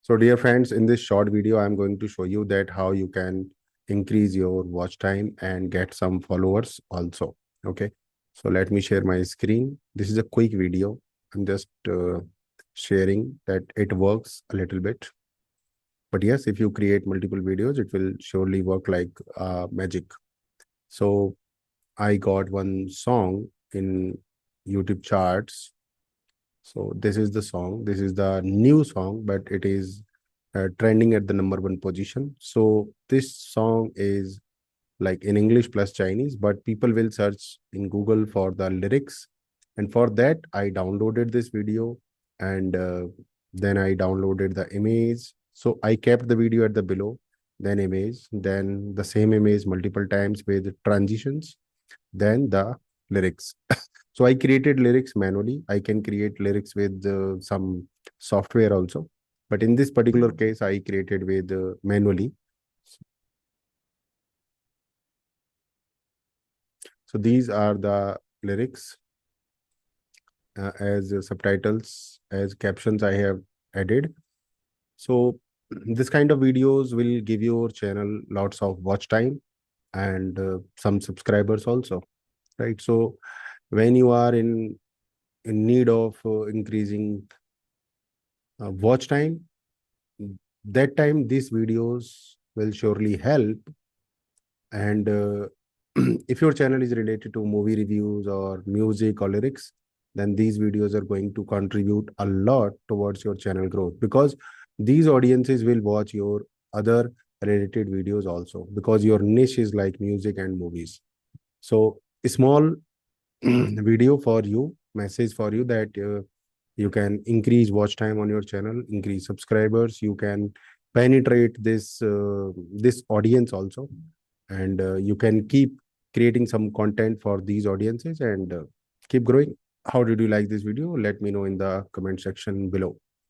So dear friends, in this short video, I'm going to show you that how you can increase your watch time and get some followers also. Okay. So let me share my screen. This is a quick video. I'm just sharing that it works a little bit. But yes, if you create multiple videos, it will surely work like magic. So I got one song in YouTube charts. So this is the song. This is the new song, but it is trending at the number 1 position. So this song is like in English plus Chinese, but people will search in Google for the lyrics. And for that, I downloaded this video and then I downloaded the image. So I kept the video at the below, then image, then the same image multiple times with transitions, then the lyrics. So I created lyrics manually. I can create lyrics with some software also. But in this particular case, I created with manually. So these are the lyrics as subtitles, as captions I have added. So this kind of videos will give your channel lots of watch time and some subscribers also, right? So when you are in need of increasing watch time, that time these videos will surely help. And if your channel is related to movie reviews or music or lyrics, then these videos are going to contribute a lot towards your channel growth, because these audiences will watch your other related videos also, because your niche is like music and movies. So a small video for you, message for you, that you can increase watch time on your channel, increase subscribers, you can penetrate this audience also, and you can keep creating some content for these audiences and keep growing. How did you like this video? Let me know in the comment section below.